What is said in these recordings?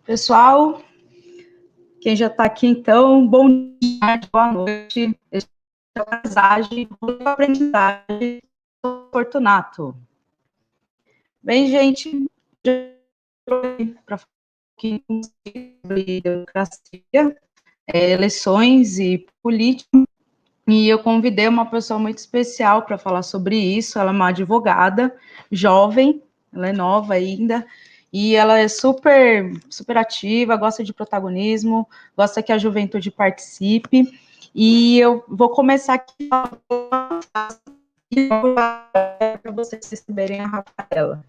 Pessoal, quem já está aqui, então, bom dia, boa noite. Este é a Paisagem do Aprendizagem do Fortunato. Bem, gente, para falar um pouquinho sobre democracia, eleições e política, e eu convidei uma pessoa muito especial para falar sobre isso. Ela é uma advogada jovem, ela é nova ainda, e ela é super ativa, gosta de protagonismo, gosta que a juventude participe. E eu vou começar aqui para vocês receberem a Rafaela.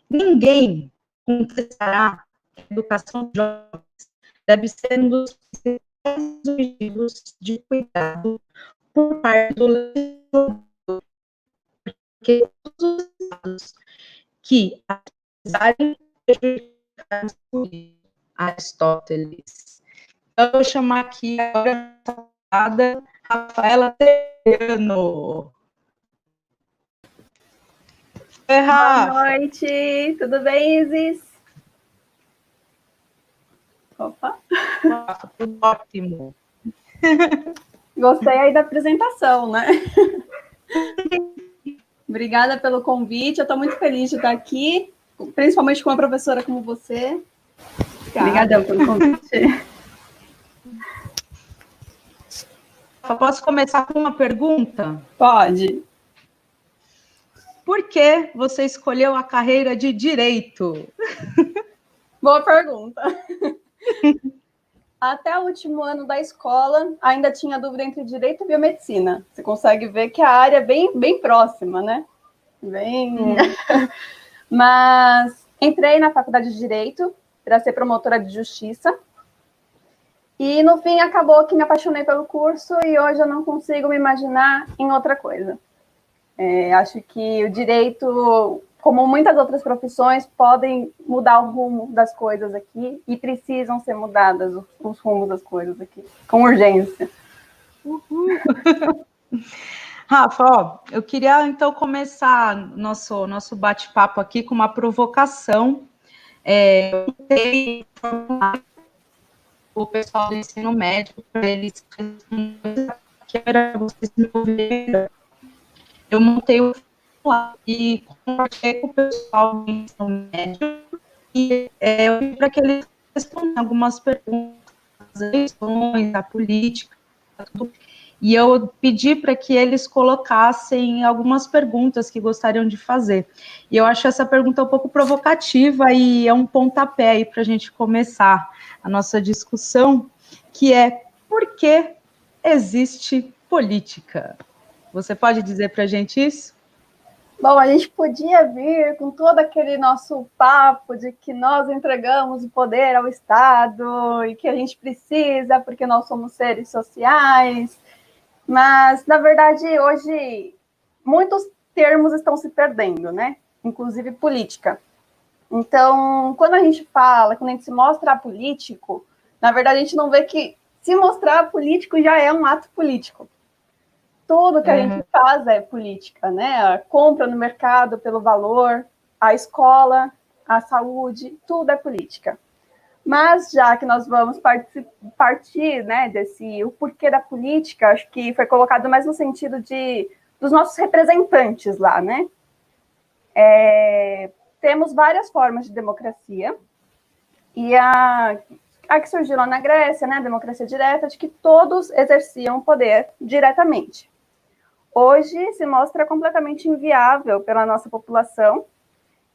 Ninguém contestará que a educação de jovens deve ser um dos principais objetivos de cuidado por parte do legislador, porque todos os estados que apesarem de prejudicar Aristóteles. Então, eu vou chamar aqui agora a Rafaela Terano. Oi, Rafa. Boa noite, tudo bem, Isis? Opa! Tudo ótimo. Gostei aí da apresentação, né? Obrigada pelo convite, eu estou muito feliz de estar aqui, principalmente com uma professora como você. Obrigadão pelo convite. Posso começar com uma pergunta? Pode. Por que você escolheu a carreira de Direito? Boa pergunta. Até o último ano da escola, ainda tinha dúvida entre Direito e Biomedicina. Você consegue ver que a área é bem próxima, né? Mas entrei na faculdade de Direito para ser promotora de Justiça. E, no fim, acabou que me apaixonei pelo curso e hoje eu não consigo me imaginar em outra coisa. Acho que o direito, como muitas outras profissões, podem mudar o rumo das coisas aqui e precisam ser mudadas os rumos das coisas aqui, com urgência. Rafa, ó, eu queria, então, começar nosso bate-papo aqui com uma provocação. Eu montei o pessoal do ensino médio para eles que era vocês me ouviram. Eu montei o formulário e conversei com o pessoal do ensino médio e eu pedi para que eles respondam algumas perguntas, as eleições, a política, tudo. E eu pedi para que eles colocassem algumas perguntas que gostariam de fazer. E eu acho essa pergunta um pouco provocativa e é um pontapé aí para a gente começar a nossa discussão, que é: por que existe política? Você pode dizer para a gente isso? Bom, a gente podia vir com todo aquele nosso papo de que nós entregamos o poder ao Estado e que a gente precisa porque nós somos seres sociais. Mas, na verdade, hoje, muitos termos estão se perdendo, né? Inclusive política. Então, quando a gente fala, quando a gente se mostra político, na verdade, a gente não vê que se mostrar político já é um ato político. Tudo que a gente faz é política, né? A compra no mercado pelo valor, a escola, a saúde, tudo é política. Mas já que nós vamos partir, né, o porquê da política, acho que foi colocado mais no sentido dos nossos representantes lá, né? Temos várias formas de democracia, e a que surgiu lá na Grécia, né, a democracia direta, de que todos exerciam poder diretamente. Hoje se mostra completamente inviável pela nossa população.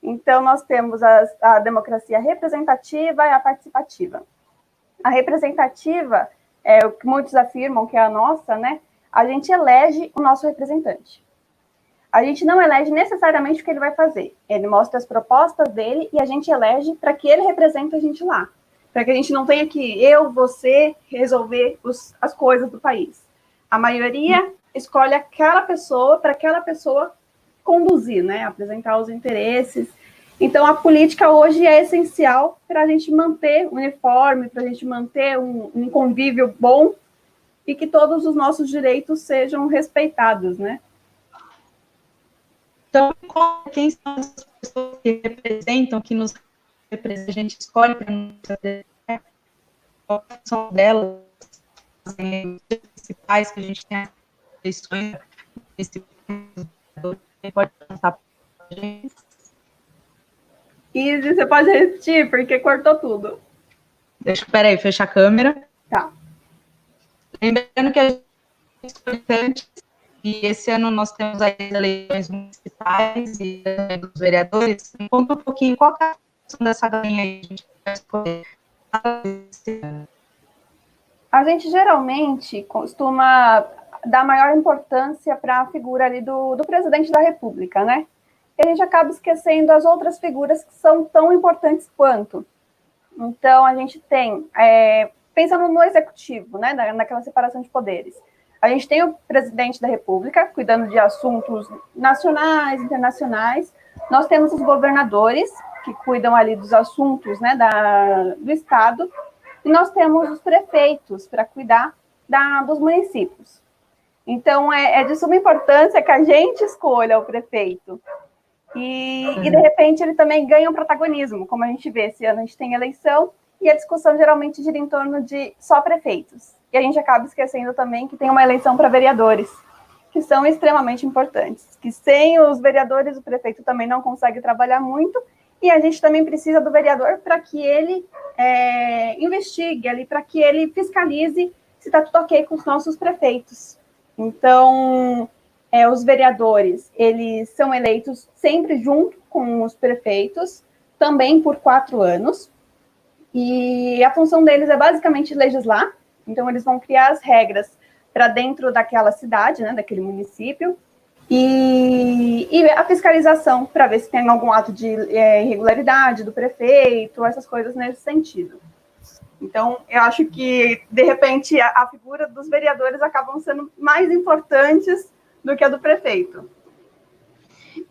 Então, nós temos a democracia representativa e a participativa. A representativa é o que muitos afirmam que é a nossa, né? A gente elege o nosso representante. A gente não elege necessariamente o que ele vai fazer. Ele mostra as propostas dele e a gente elege para que ele represente a gente lá. Para que a gente não tenha que você, resolver as coisas do país. A maioria escolhe aquela pessoa para aquela pessoa conduzir, né? Apresentar os interesses. Então, a política hoje é essencial para a gente manter o uniforme, para a gente manter um convívio bom e que todos os nossos direitos sejam respeitados, né? Então, quem são as pessoas que representam, que nos a gente escolhe para não fazer qual são delas, as principais que a gente tem questões pode contar para a gente. Izzy, você pode repetir, porque cortou tudo. Peraí, fecha a câmera. Tá. Lembrando que a gente escolhe antes, e esse ano nós temos as eleições municipais e dos vereadores. Conta um pouquinho qual é a questão dessa galinha aí que a gente vai escolher. A gente geralmente costuma dar maior importância para a figura ali do presidente da República, né? E a gente acaba esquecendo as outras figuras que são tão importantes quanto. Então, a gente tem, pensando no executivo, né, naquela separação de poderes, a gente tem o presidente da República, cuidando de assuntos nacionais, internacionais. Nós temos os governadores, que cuidam ali dos assuntos, né, do Estado. E nós temos os prefeitos, para cuidar dos municípios. Então, é de suma importância que a gente escolha o prefeito. E, de repente, ele também ganha um protagonismo, como a gente vê. Esse ano a gente tem eleição, e a discussão geralmente gira em torno de só prefeitos. E a gente acaba esquecendo também que tem uma eleição para vereadores, que são extremamente importantes. Que sem os vereadores, o prefeito também não consegue trabalhar muito, e a gente também precisa do vereador para que ele investigue ali, para que ele fiscalize se está tudo ok com os nossos prefeitos. Então, os vereadores, eles são eleitos sempre junto com os prefeitos, também por 4 anos, e a função deles é basicamente legislar. Então, eles vão criar as regras para dentro daquela cidade, né, daquele município, e a fiscalização para ver se tem algum ato de irregularidade do prefeito, essas coisas nesse sentido. Então, eu acho que, de repente, a figura dos vereadores acabam sendo mais importantes do que a do prefeito.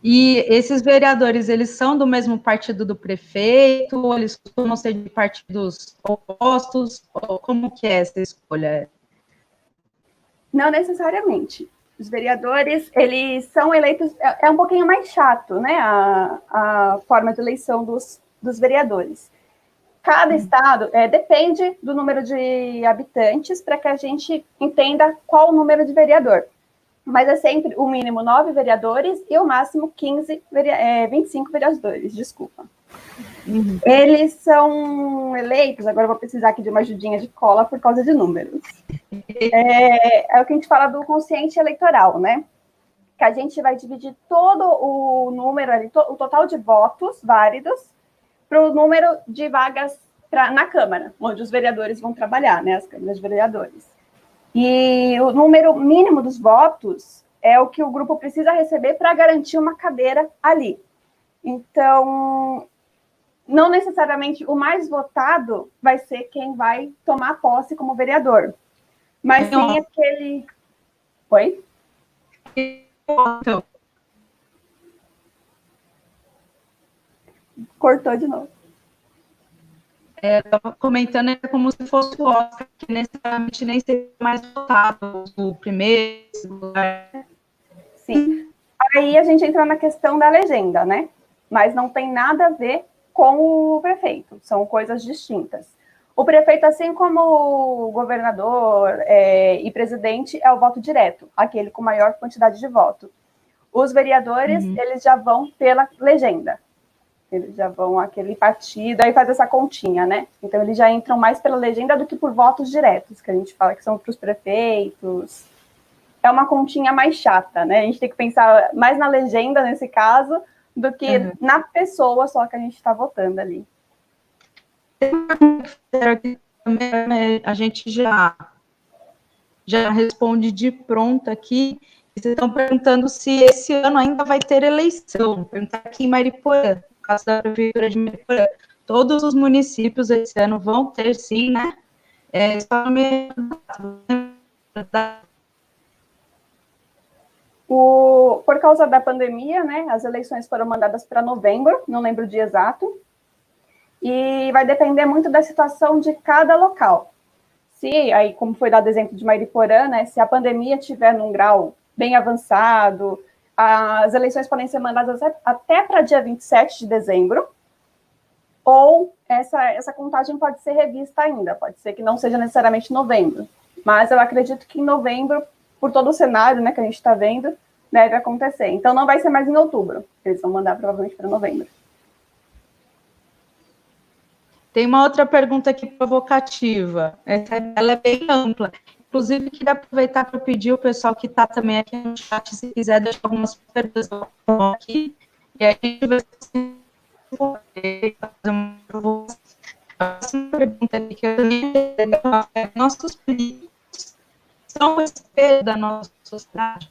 E esses vereadores, eles são do mesmo partido do prefeito, ou eles costumam ser de partidos opostos? Ou como que é essa escolha? Não necessariamente. Os vereadores, eles são eleitos... É um pouquinho mais chato, né, a forma de eleição dos vereadores. Cada estado depende do número de habitantes para que a gente entenda qual o número de vereador. Mas é sempre o mínimo 9 vereadores e o máximo 25 vereadores, desculpa. Uhum. Eles são eleitos, agora eu vou precisar aqui de uma ajudinha de cola por causa de números. É o que a gente fala do quociente eleitoral, né? Que a gente vai dividir todo o número ali, o total de votos válidos para o número de vagas na Câmara, onde os vereadores vão trabalhar, né? As câmaras de vereadores. E o número mínimo dos votos é o que o grupo precisa receber para garantir uma cadeira ali. Então, não necessariamente o mais votado vai ser quem vai tomar posse como vereador, mas sim aquele... Oi? Cortou de novo. Estava comentando, é como se fosse o Oscar, que necessariamente nem seria mais votado, o primeiro, o segundo lugar. Sim. Aí a gente entra na questão da legenda, né? Mas não tem nada a ver com o prefeito, são coisas distintas. O prefeito, assim como o governador e presidente, é o voto direto, aquele com maior quantidade de voto. Os vereadores, eles já vão pela legenda. Eles já vão aquele partido, aí faz essa continha, né? Então, eles já entram mais pela legenda do que por votos diretos, que a gente fala que são para os prefeitos. É uma continha mais chata, né? A gente tem que pensar mais na legenda, nesse caso, do que na pessoa só que a gente está votando ali. A gente já responde de pronto aqui. Vocês estão perguntando se esse ano ainda vai ter eleição. Perguntar aqui em Mariporã, no caso da Prefeitura de Mariporã. Todos os municípios esse ano vão ter, sim, né? Só no meio por causa da pandemia, né, as eleições foram mandadas para novembro, não lembro o dia exato, e vai depender muito da situação de cada local. Se, aí, como foi dado exemplo de Mariporã, né, se a pandemia estiver num grau bem avançado, as eleições podem ser mandadas até para dia 27 de dezembro, ou essa contagem pode ser revista ainda, pode ser que não seja necessariamente novembro, mas eu acredito que em novembro, por todo o cenário, né, que a gente está vendo, deve acontecer. Então não vai ser mais em outubro, eles vão mandar provavelmente para novembro. Tem uma outra pergunta aqui provocativa, ela é bem ampla. Inclusive, queria aproveitar para pedir o pessoal que está também aqui no chat, se quiser deixar algumas perguntas aqui, e aí a gente vai fazer uma provocação. A próxima pergunta aqui que eu também é: nossos políticos são o espelho da nossa sociedade?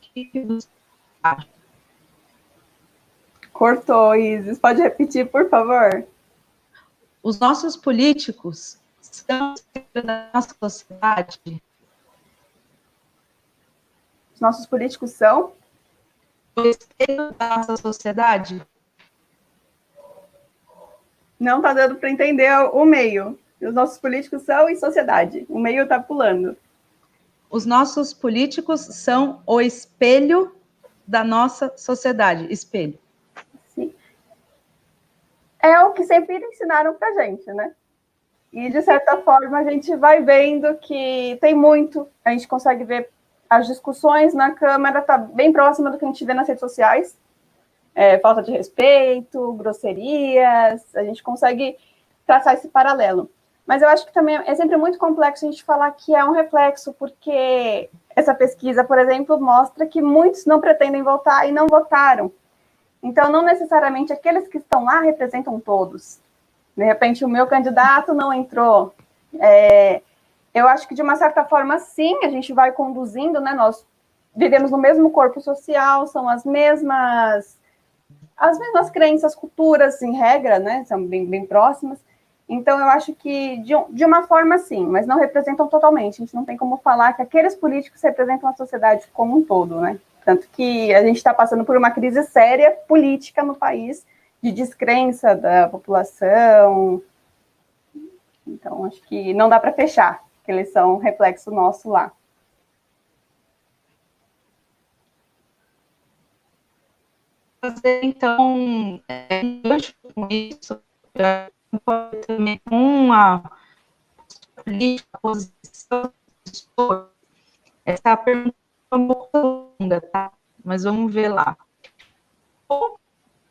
Cortou, Isis. Pode repetir, por favor? Os nossos políticos são o espelho da nossa sociedade? Os nossos políticos são O espelho da nossa sociedade? Não está dando para entender o meio. Os nossos políticos são em sociedade. O meio está pulando. Os nossos políticos são o espelho da nossa sociedade. Espelho. Sim. É o que sempre ensinaram para a gente, né? E, de certa forma, a gente vai vendo que tem muito. A gente consegue ver as discussões na Câmara, está bem próxima do que a gente vê nas redes sociais. Falta de respeito, grosserias, a gente consegue traçar esse paralelo. Mas eu acho que também é sempre muito complexo a gente falar que é um reflexo, porque essa pesquisa, por exemplo, mostra que muitos não pretendem votar e não votaram. Então, não necessariamente aqueles que estão lá representam todos. De repente, o meu candidato não entrou. Eu acho que, de uma certa forma, sim, a gente vai conduzindo, né? Nós vivemos no mesmo corpo social, são as mesmas crenças, culturas, em regra, né? São bem próximas. Então, eu acho que, de uma forma, sim, mas não representam totalmente. A gente não tem como falar que aqueles políticos representam a sociedade como um todo, né? Tanto que a gente está passando por uma crise séria política no país, de descrença da população. Então, acho que não dá para fechar, que eles são um reflexo nosso lá. Fazer, então, com isso, também uma política, posição, essa é a pergunta um pouco longa, tá? Mas vamos ver lá.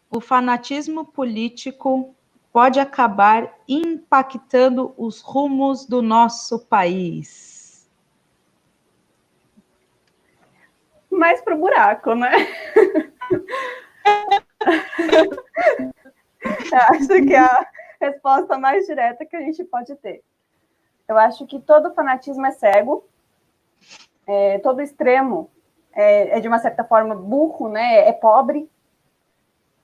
O fanatismo político pode acabar impactando os rumos do nosso país? Mais para o buraco, né? Acho que é a resposta mais direta que a gente pode ter. Eu acho que todo fanatismo é cego, todo extremo é de uma certa forma burro, né? É pobre,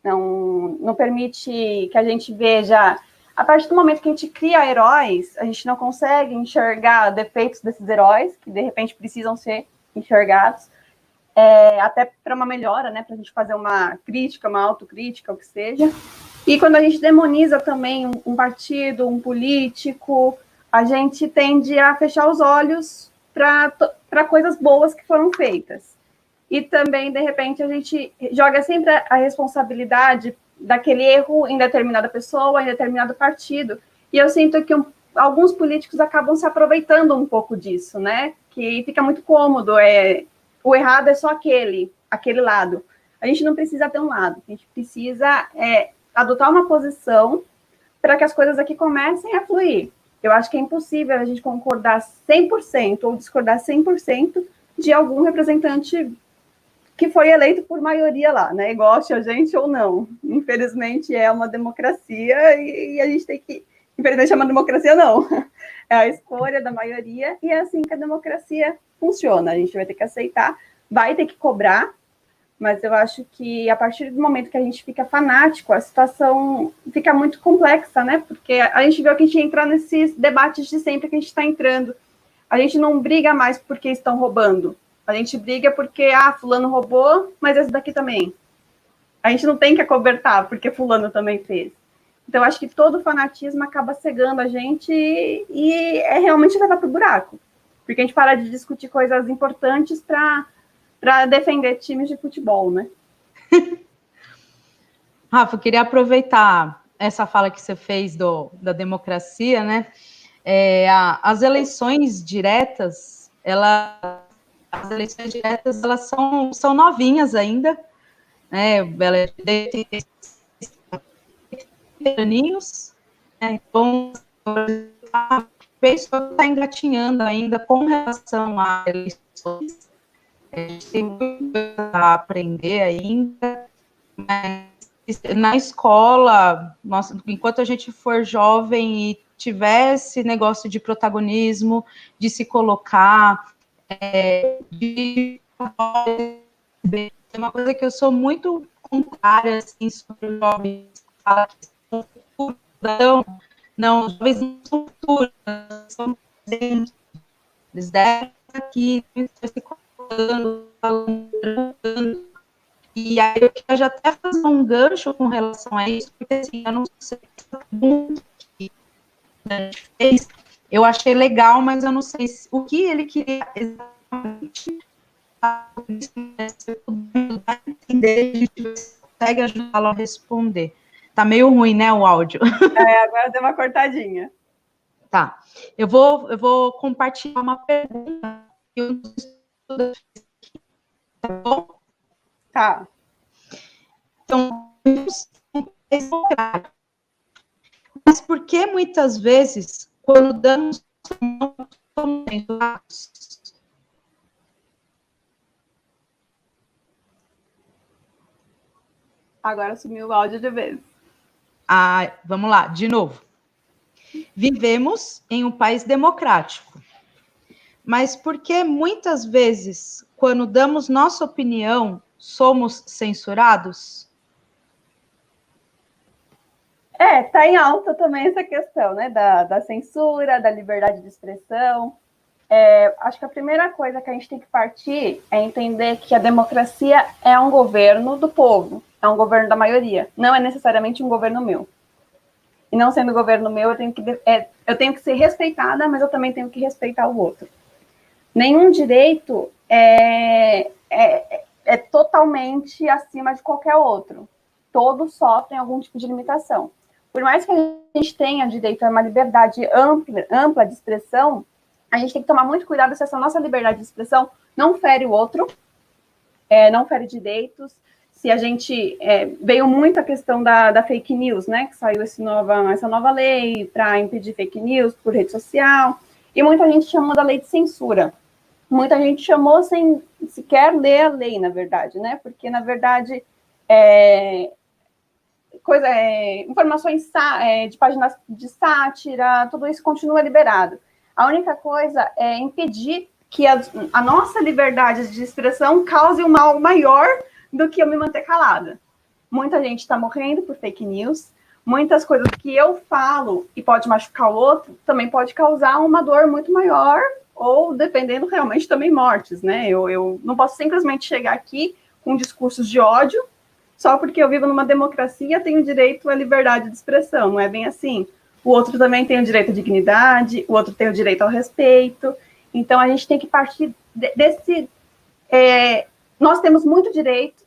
não permite que a gente veja. A partir do momento que a gente cria heróis, a gente não consegue enxergar defeitos desses heróis, que de repente precisam ser enxergados, até para uma melhora, né? Para a gente fazer uma crítica, uma autocrítica, o que seja. E quando a gente demoniza também um partido, um político, a gente tende a fechar os olhos para coisas boas que foram feitas. E também, de repente, a gente joga sempre a responsabilidade daquele erro em determinada pessoa, em determinado partido. E eu sinto que alguns políticos acabam se aproveitando um pouco disso, né? Que fica muito cômodo, o errado é só aquele lado. A gente não precisa ter um lado, a gente precisa adotar uma posição para que as coisas aqui comecem a fluir. Eu acho que é impossível a gente concordar 100% ou discordar 100% de algum representante que foi eleito por maioria lá, né? Goste a gente ou não. Infelizmente é uma democracia e a gente tem que... Infelizmente é uma democracia, não. É a escolha da maioria e é assim que a democracia funciona. A gente vai ter que aceitar, vai ter que cobrar, mas eu acho que a partir do momento que a gente fica fanático, a situação fica muito complexa, né? Porque a gente viu que a gente entra nesses debates de sempre que a gente está entrando. A gente não briga mais porque estão roubando. A gente briga porque, fulano roubou, mas esse daqui também. A gente não tem que acobertar porque fulano também fez. Então, acho que todo fanatismo acaba cegando a gente e é realmente levar para o buraco. Porque a gente para de discutir coisas importantes para defender times de futebol, né? Rafa, eu queria aproveitar essa fala que você fez da democracia, né? As eleições diretas, elas são novinhas ainda, né? Ela é de 80 aninhos, né? Então, a pessoa está engatinhando ainda com relação a eleições. A gente tem muito a aprender ainda, mas na escola, enquanto a gente for jovem e tiver esse negócio de protagonismo, de se colocar, de uma coisa que eu sou muito contrária assim, sobre os jovens, fala que são futuro, não, os jovens não são futuro, são presentes, eles devem estar aqui, se colocando, falando. E aí eu queria já até fazer um gancho com relação a isso, porque assim, eu não sei muito que a gente fez, eu achei legal, mas eu não sei o que ele queria exatamente entender, a gente consegue ajudá-lo a responder. Tá meio ruim, né, o áudio? Agora deu uma cortadinha. Tá. Eu vou compartilhar uma pergunta que eu estudo, tá bom? Tá. Então, mas por que muitas vezes, quando damos Agora sumiu o áudio de vez. Vamos lá, de novo. Vivemos em um país democrático, mas por que muitas vezes, quando damos nossa opinião, somos censurados? Tá em alta também essa questão, né, da censura, da liberdade de expressão. Acho que a primeira coisa que a gente tem que partir é entender que a democracia é um governo do povo, é um governo da maioria, não é necessariamente um governo meu. E não sendo governo meu, eu tenho que ser respeitada, mas eu também tenho que respeitar o outro. Nenhum direito é totalmente acima de qualquer outro. Todos sofrem algum tipo de limitação. Por mais que a gente tenha direito a uma liberdade ampla de expressão, a gente tem que tomar muito cuidado se essa nossa liberdade de expressão não fere o outro, não fere direitos. Se a gente veio muito a questão da fake news, né? Que saiu essa nova lei para impedir fake news por rede social, e muita gente chamou da lei de censura. Muita gente chamou sem sequer ler a lei, na verdade, né? Porque, na verdade, informações de páginas de sátira, tudo isso continua liberado. A única coisa é impedir que a nossa liberdade de expressão cause um mal maior do que eu me manter calada. Muita gente está morrendo por fake news, muitas coisas que eu falo e pode machucar o outro, também pode causar uma dor muito maior, ou, dependendo, realmente também mortes, né? Eu não posso simplesmente chegar aqui com discursos de ódio, só porque eu vivo numa democracia, tenho direito à liberdade de expressão, não é bem assim. O outro também tem o direito à dignidade, o outro tem o direito ao respeito. Então, a gente tem que partir desse... nós temos muitos direitos,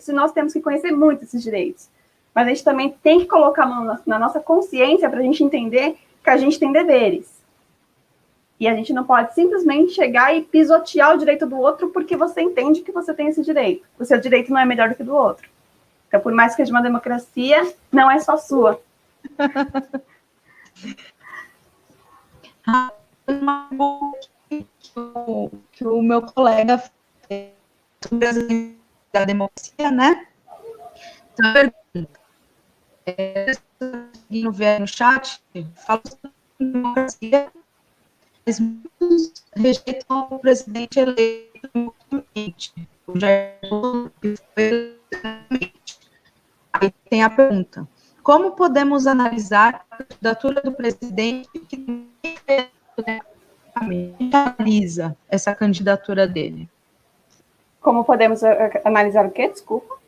e nós temos que conhecer muito esses direitos. Mas a gente também tem que colocar na nossa consciência para a gente entender que a gente tem deveres. E a gente não pode simplesmente chegar e pisotear o direito do outro porque você entende que você tem esse direito. O seu direito não é melhor do que o do outro. Então, por mais que seja uma democracia, não é só sua. Que o meu colega fez da democracia, né? Então, pergunta. No ver no chat, fala sobre democracia, mas muitos rejeitam o presidente eleito o Jair Bolsonaro, que foi eleito. Aí tem a pergunta: como podemos analisar a candidatura do presidente que analisa essa candidatura dele? Como podemos analisar o quê? Desculpa.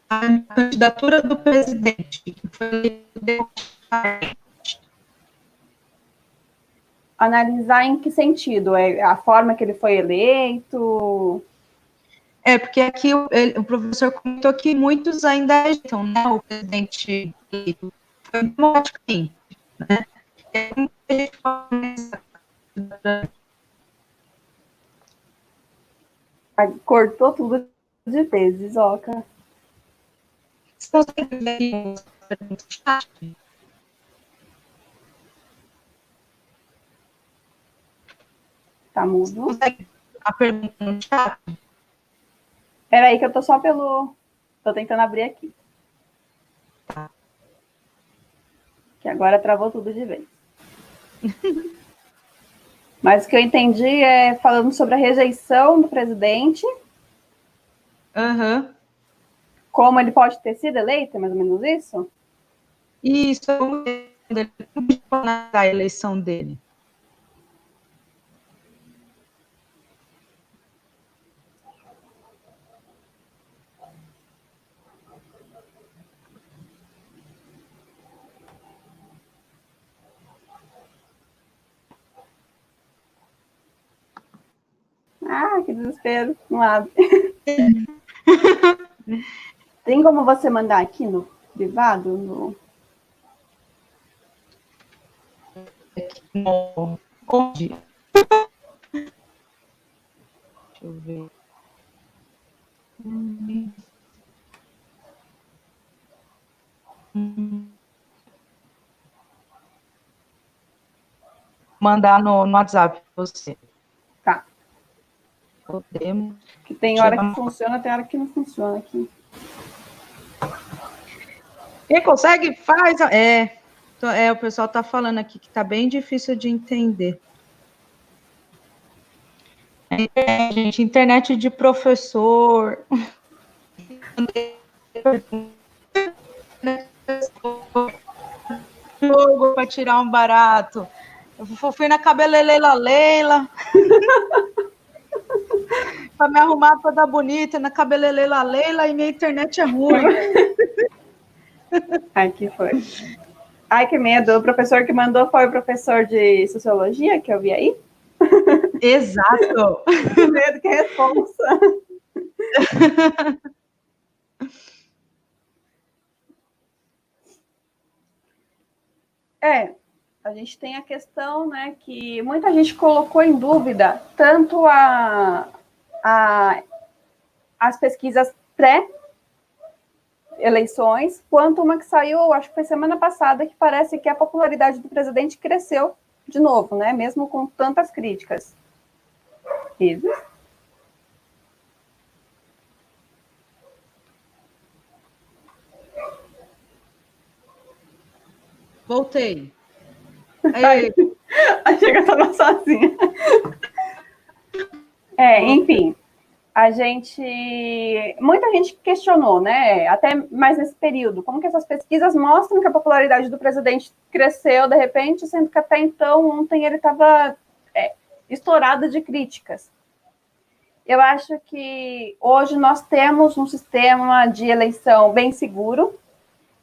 A candidatura do presidente que foi eleito. Analisar em que sentido? A forma que ele foi eleito? Porque aqui o professor comentou que muitos ainda rejeitam, né, o presidente eleito foi democraticamente, né? É como a gente começa. Cortou tudo de vezes, Oca. Você consegue ver no chat? Tá Você mudo. consegue a pergunta no chat? Peraí, que eu tô só pelo. Tô tentando abrir aqui. Tá. Que agora travou tudo de vez. Mas o que eu entendi é falando sobre a rejeição do presidente. Aham. Como ele pode ter sido eleito, é mais ou menos isso? Isso, a eleição dele. Ah, que desespero. Não abre. Tem como você mandar aqui no privado? Onde? Deixa eu ver. Mandar no WhatsApp para você. Tá. Podemos. Que tem hora que funciona, tem hora que não funciona aqui. Quem consegue, faz. O pessoal está falando aqui que está bem difícil de entender. Gente, internet de professor. Jogo para tirar um barato. Eu fui na cabeleireira Leila. Para me arrumar toda bonita na cabeleireira Leila e minha internet é ruim. Ai, que foi. Ai, que medo. O professor que mandou foi o professor de sociologia que eu vi aí? Exato. Que medo, que responsa. A gente tem a questão, né, que muita gente colocou em dúvida tanto as pesquisas pré-eleições, quanto uma que saiu, acho que foi semana passada, que parece que a popularidade do presidente cresceu de novo, né, mesmo com tantas críticas. Ives? Voltei. Achei que eu estava sozinha. Enfim, muita gente questionou, né, até mais nesse período, como que essas pesquisas mostram que a popularidade do presidente cresceu de repente, sendo que até então, ontem ele estava estourado de críticas. Eu acho que hoje nós temos um sistema de eleição bem seguro.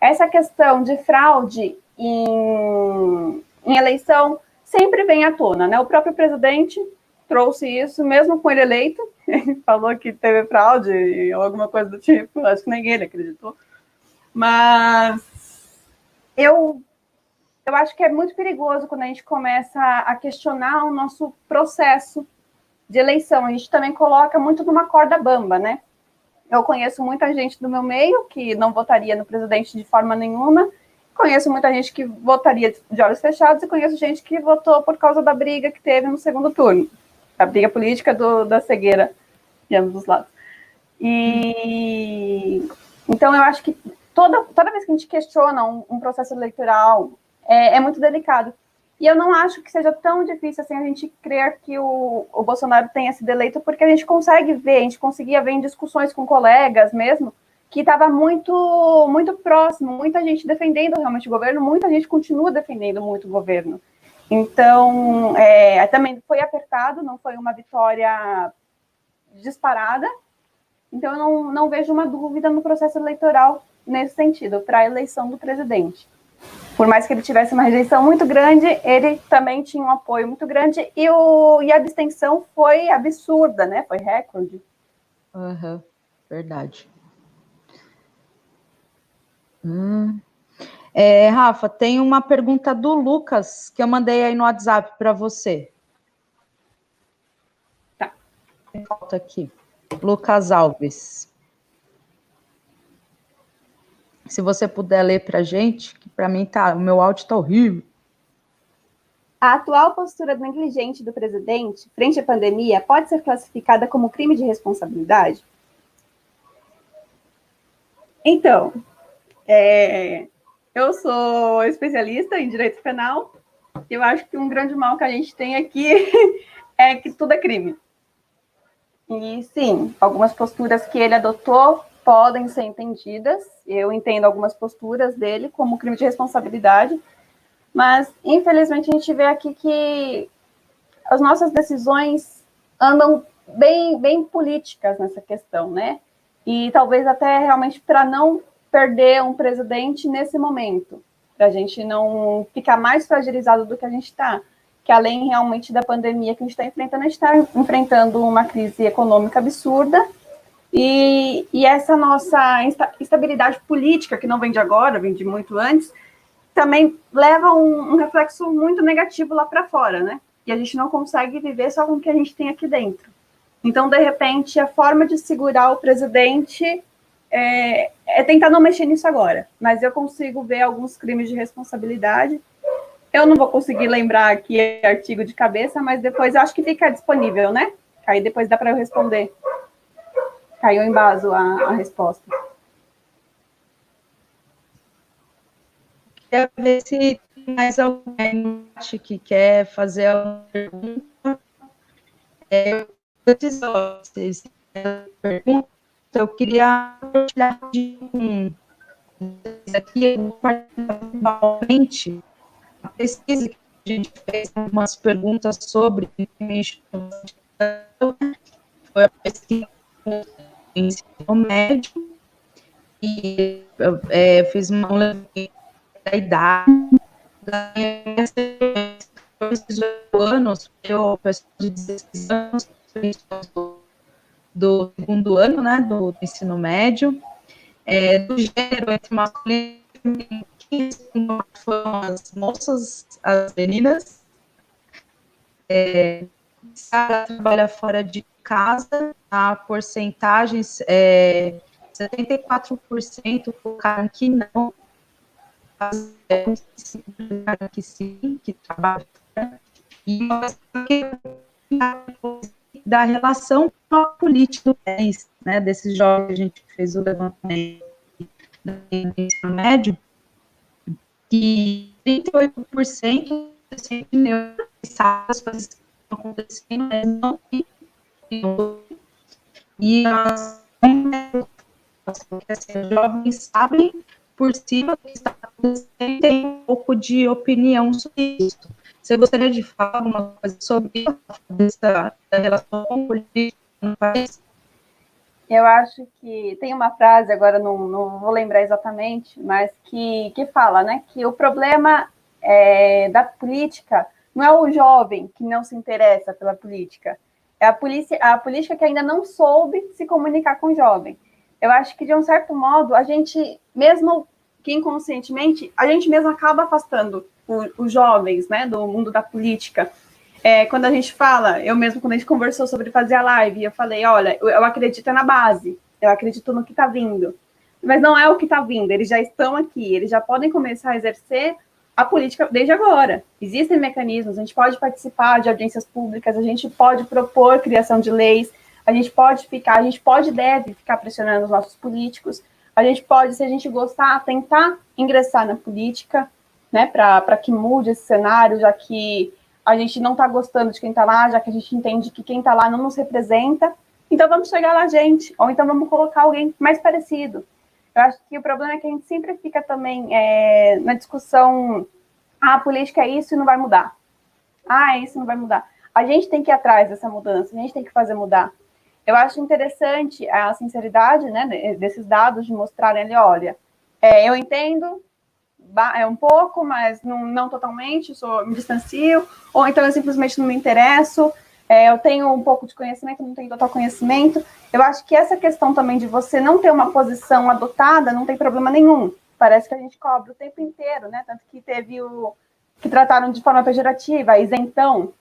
Essa questão de fraude em eleição sempre vem à tona, né? O próprio presidente trouxe isso, mesmo com ele eleito, ele falou que teve fraude ou alguma coisa do tipo, acho que ninguém acreditou. Mas eu acho que é muito perigoso quando a gente começa a questionar o nosso processo de eleição. A gente também coloca muito numa corda bamba, né? Eu conheço muita gente do meu meio que não votaria no presidente de forma nenhuma, conheço muita gente que votaria de olhos fechados e conheço gente que votou por causa da briga que teve no segundo turno, a briga política da cegueira de ambos os lados. Então eu acho que toda vez que a gente questiona um processo eleitoral é muito delicado. E eu não acho que seja tão difícil assim a gente crer que o Bolsonaro tenha sido eleito, porque a gente conseguia ver em discussões com colegas mesmo, que estava muito, muito próximo, muita gente defendendo realmente o governo, muita gente continua defendendo muito o governo. Então, também foi apertado, não foi uma vitória disparada. Então, eu não vejo uma dúvida no processo eleitoral nesse sentido, para a eleição do presidente. Por mais que ele tivesse uma rejeição muito grande, ele também tinha um apoio muito grande e a abstenção foi absurda, né? Foi recorde. Verdade. Rafa, tem uma pergunta do Lucas que eu mandei aí no WhatsApp para você. Tá. Volta aqui. Lucas Alves. Se você puder ler para a gente, que para mim o meu áudio está horrível. A atual postura negligente do presidente frente à pandemia pode ser classificada como crime de responsabilidade? Então, eu sou especialista em direito penal. Eu acho que um grande mal que a gente tem aqui é que tudo é crime. E sim, algumas posturas que ele adotou podem ser entendidas. Eu entendo algumas posturas dele como crime de responsabilidade, mas infelizmente a gente vê aqui que as nossas decisões andam bem políticas nessa questão, né? E talvez até realmente para não perder um presidente nesse momento, para a gente não ficar mais fragilizado do que a gente está, que além realmente da pandemia que a gente está enfrentando, a gente está enfrentando uma crise econômica absurda, e essa nossa estabilidade política, que não vem de agora, vem de muito antes, também leva um reflexo muito negativo lá para fora, né? E a gente não consegue viver só com o que a gente tem aqui dentro. Então, de repente, a forma de segurar o presidente é tentar não mexer nisso agora. Mas eu consigo ver alguns crimes de responsabilidade. Eu não vou conseguir lembrar aqui artigo de cabeça, mas depois eu acho que fica disponível, né? Aí depois dá para eu responder. Caiu em baso a resposta. Quer ver se tem mais alguém que quer fazer alguma pergunta. Eu queria compartilhar aqui, particularmente, a pesquisa que a gente fez, algumas perguntas sobre foi a pesquisa do ensino médio, e eu fiz uma da idade, da anos, eu, pessoal de 16 anos, do segundo ano, né, do ensino médio, do gênero entre masculino e feminino, foram as moças, as meninas, Sara trabalha fora de casa, a porcentagens, 74% focaram que não, que sim, que trabalha fora, e da relação com a política do país, né, desses jovens, a gente fez o levantamento do ensino médio, que 38% sabe as coisas que estão acontecendo, mas não tem. E as jovens sabem por cima do que está acontecendo e tem um pouco de opinião sobre isso. Você gostaria de falar alguma coisa sobre essa relação com a política no país? Eu acho que tem uma frase, agora não vou lembrar exatamente, mas que fala, né, que o problema da política não é o jovem que não se interessa pela política, é a política que ainda não soube se comunicar com o jovem. Eu acho que, de um certo modo, a gente, mesmo que inconscientemente, a gente mesmo acaba afastando os jovens, né, do mundo da política. Quando a gente fala, eu mesmo, quando a gente conversou sobre fazer a live, eu falei, olha, eu acredito na base, eu acredito no que está vindo. Mas não é o que está vindo, eles já estão aqui, eles já podem começar a exercer a política desde agora. Existem mecanismos, a gente pode participar de audiências públicas, a gente pode propor criação de leis, a gente pode e deve ficar pressionando os nossos políticos, a gente pode, se a gente gostar, tentar ingressar na política, né, para que mude esse cenário, já que a gente não está gostando de quem está lá, já que a gente entende que quem está lá não nos representa, então vamos chegar lá, gente, ou então vamos colocar alguém mais parecido. Eu acho que o problema é que a gente sempre fica também na discussão, a política é isso e não vai mudar. É isso, não vai mudar. A gente tem que ir atrás dessa mudança, a gente tem que fazer mudar. Eu acho interessante a sinceridade, né, desses dados, de mostrarem ali, olha, eu entendo, um pouco, mas não totalmente, me distancio, ou então eu simplesmente não me interesso, eu tenho um pouco de conhecimento, não tenho total conhecimento. Eu acho que essa questão também de você não ter uma posição adotada não tem problema nenhum. Parece que a gente cobra o tempo inteiro, né? Tanto que teve que trataram de forma pejorativa, isentão.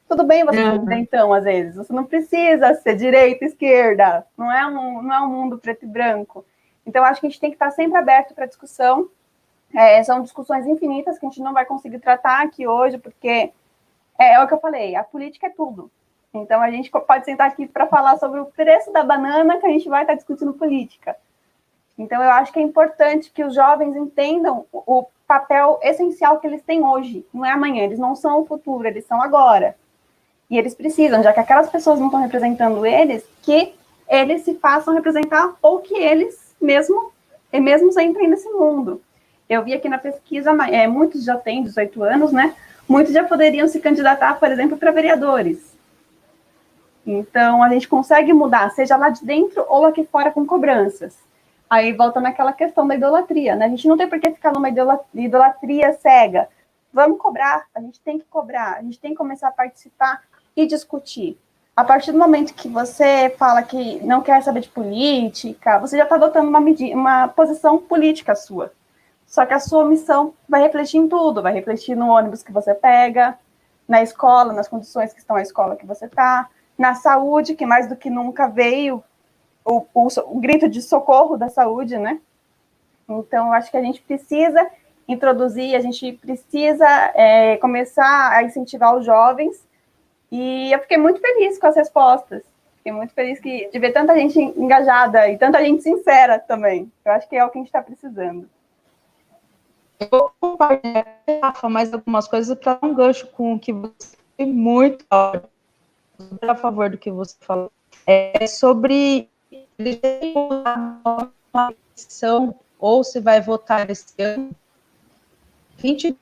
Tudo bem você ser isentão, às vezes. Você não precisa ser direita, esquerda. Não é um mundo preto e branco. Então, acho que a gente tem que estar sempre aberto para discussão. São discussões infinitas que a gente não vai conseguir tratar aqui hoje, porque é o que eu falei, a política é tudo. Então, a gente pode sentar aqui para falar sobre o preço da banana, que a gente vai estar discutindo política. Então, eu acho que é importante que os jovens entendam o papel essencial que eles têm hoje. Não é amanhã, eles não são o futuro, eles são agora. E eles precisam, já que aquelas pessoas não estão representando eles, que eles se façam representar ou que eles mesmos entrem nesse mundo. Eu vi aqui na pesquisa, muitos já têm 18 anos, né? Muitos já poderiam se candidatar, por exemplo, para vereadores. Então, a gente consegue mudar, seja lá de dentro ou aqui fora com cobranças. Aí volta naquela questão da idolatria, né? A gente não tem por que ficar numa idolatria cega. Vamos cobrar, a gente tem que cobrar, a gente tem que começar a participar e discutir. A partir do momento que você fala que não quer saber de política, você já está adotando uma posição política sua. Só que a sua missão vai refletir em tudo, vai refletir no ônibus que você pega, na escola, nas condições que estão a escola que você está, na saúde, que mais do que nunca veio o grito de socorro da saúde, né? Então, eu acho que a gente precisa introduzir, a gente precisa começar a incentivar os jovens. E eu fiquei muito feliz com as respostas. Fiquei muito feliz de ver tanta gente engajada e tanta gente sincera também. Eu acho que é o que a gente está precisando. Eu vou compartilhar, Rafa, mais algumas coisas para dar um gancho com o que você foi muito a favor do que você falou. Sobre uma eleição ou se vai votar esse ano, 22%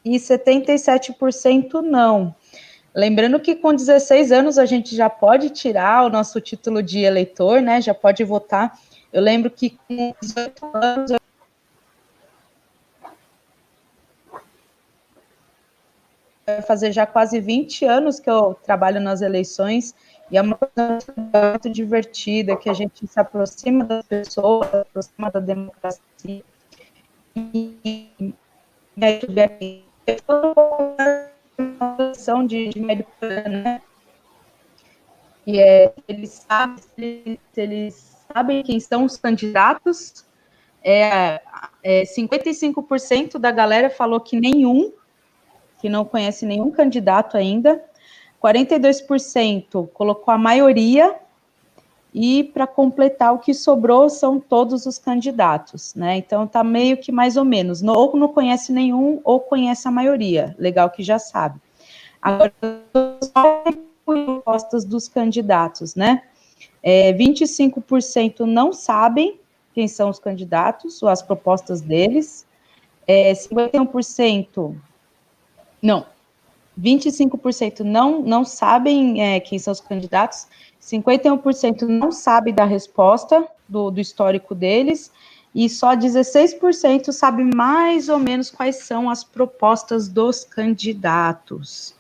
e 77% não. Lembrando que com 16 anos a gente já pode tirar o nosso título de eleitor, né? Já pode votar. Eu lembro que com 18 anos vai fazer já quase 20 anos que eu trabalho nas eleições, e é uma coisa muito divertida, que a gente se aproxima das pessoas, se aproxima da democracia. E uma posição de médio plano, né? E eles sabem quem são os candidatos. 55% da galera falou que não conhece nenhum candidato ainda. 42% colocou a maioria, e para completar o que sobrou são todos os candidatos, né? Então tá meio que mais ou menos, ou não conhece nenhum, ou conhece a maioria, legal que já sabe. Agora, as propostas dos candidatos, né? 25% não sabem quem são os candidatos, ou as propostas deles, 51%, não, 25% não sabem quem são os candidatos, 51% não sabe da resposta do histórico deles, e só 16% sabe mais ou menos quais são as propostas dos candidatos.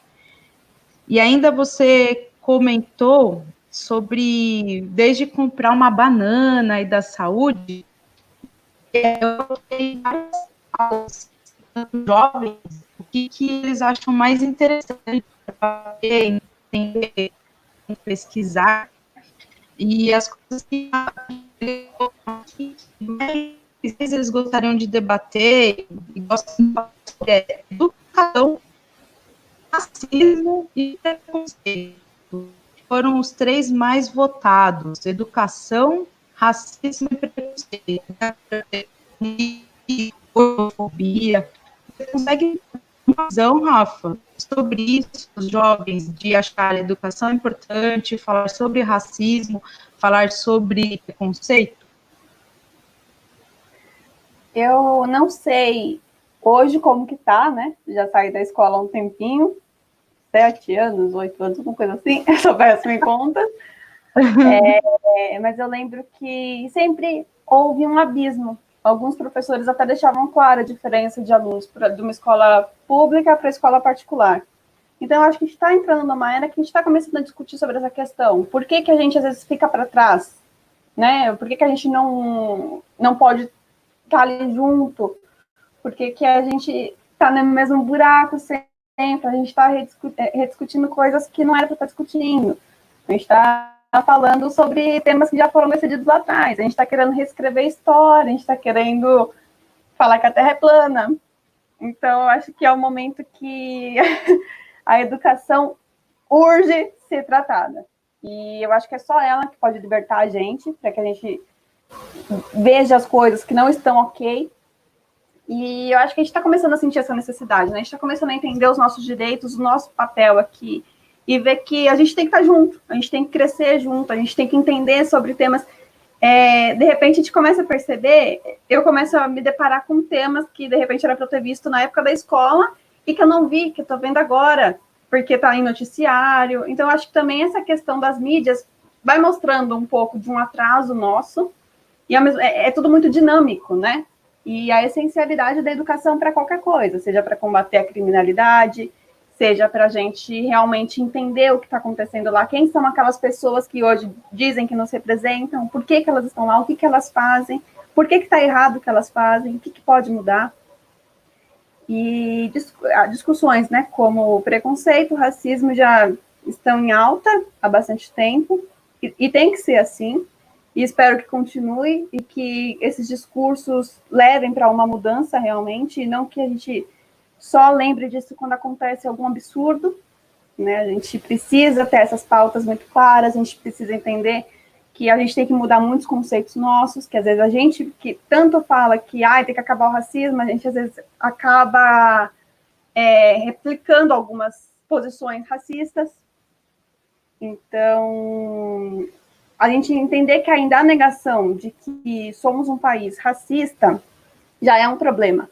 E ainda você comentou sobre, desde comprar uma banana e da saúde, eu tenho várias jovens, o que eles acham mais interessante para entender, pesquisar, e as coisas que eles gostariam de debater, e gostam de educação, racismo e preconceito. Foram os 3 mais votados: educação, racismo e preconceito. E homofobia. Você consegue uma visão, Rafa, sobre isso, os jovens, de achar a educação importante, falar sobre racismo, falar sobre preconceito? Eu não sei hoje como que tá, né? Já saí da escola há um tempinho, 7 anos, 8 anos, alguma coisa assim, eu sou péssima em contas. Mas eu lembro que sempre houve um abismo. Alguns professores até deixavam clara a diferença de alunos de uma escola pública para a escola particular. Então, eu acho que a gente está entrando numa era que a gente está começando a discutir sobre essa questão. Por que a gente, às vezes, fica para trás? né? Por que a gente não pode estar ali junto? Por que a gente está no mesmo buraco sempre? A gente está rediscutindo coisas que não era para estar discutindo. A gente está falando sobre temas que já foram decididos lá atrás. A gente está querendo reescrever a história, a gente está querendo falar que a Terra é plana. Então, eu acho que é o momento que a educação urge ser tratada. E eu acho que é só ela que pode libertar a gente, para que a gente veja as coisas que não estão ok. E eu acho que a gente está começando a sentir essa necessidade, né? A gente está começando a entender os nossos direitos, o nosso papel aqui, e ver que a gente tem que estar junto, a gente tem que crescer junto, a gente tem que entender sobre temas. De repente, a gente começa a perceber, eu começo a me deparar com temas que, de repente, era para eu ter visto na época da escola, e que eu não vi, que eu estou vendo agora, porque está em noticiário. Então, eu acho que também essa questão das mídias vai mostrando um pouco de um atraso nosso, e é tudo muito dinâmico, né? E a essencialidade da educação para qualquer coisa, seja para combater a criminalidade, seja para a gente realmente entender o que está acontecendo lá, quem são aquelas pessoas que hoje dizem que nos representam, por que elas estão lá, o que elas fazem, por que está errado o que elas fazem, o que pode mudar. E discussões, né, como o preconceito, o racismo já estão em alta há bastante tempo, e tem que ser assim. E espero que continue e que esses discursos levem para uma mudança realmente, e não que a gente só lembre disso quando acontece algum absurdo, né? A gente precisa ter essas pautas muito claras, a gente precisa entender que a gente tem que mudar muitos conceitos nossos, que às vezes a gente que tanto fala que tem que acabar o racismo, a gente às vezes acaba replicando algumas posições racistas. Então, a gente entender que ainda a negação de que somos um país racista já é um problema.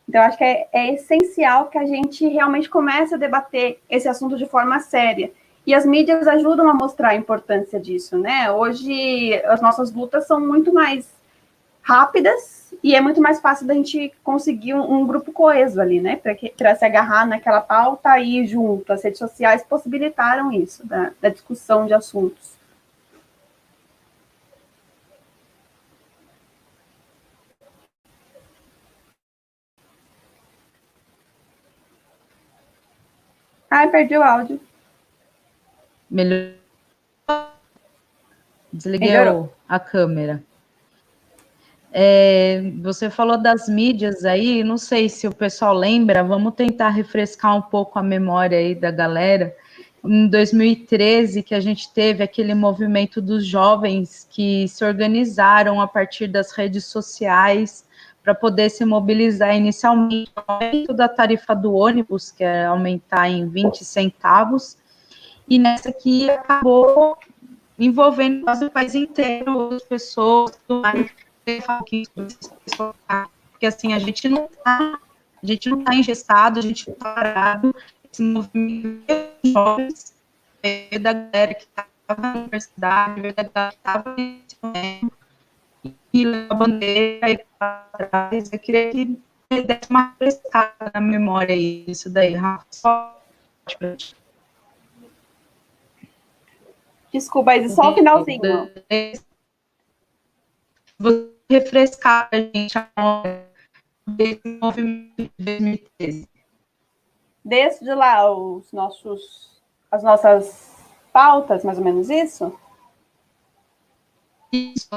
Então, acho que é essencial que a gente realmente comece a debater esse assunto de forma séria. E as mídias ajudam a mostrar a importância disso, né? Hoje, as nossas lutas são muito mais rápidas e é muito mais fácil da gente conseguir um grupo coeso ali, né? Para se agarrar naquela pauta e ir junto. As redes sociais possibilitaram isso, da discussão de assuntos. Perdi o áudio. Melhor. Desliguei a câmera. Você falou das mídias aí, não sei se o pessoal lembra, vamos tentar refrescar um pouco a memória aí da galera. Em 2013, que a gente teve aquele movimento dos jovens que se organizaram a partir das redes sociais para poder se mobilizar inicialmente o aumento da tarifa do ônibus, que é aumentar em 20 centavos, e nessa aqui acabou envolvendo quase o país inteiro, as pessoas, porque assim, a gente não está engessado, a gente não está parado, esse movimento de jovens, da galera que estava na universidade, da galera que estava no ensino, e levou a bandeira aí para trás. Eu queria que ele desse uma refrescada na memória isso daí, Rafa, só Desculpa, mas só o finalzinho. Vou refrescar a gente desse movimento de 2013. Desde lá, as nossas pautas, mais ou menos isso? Isso.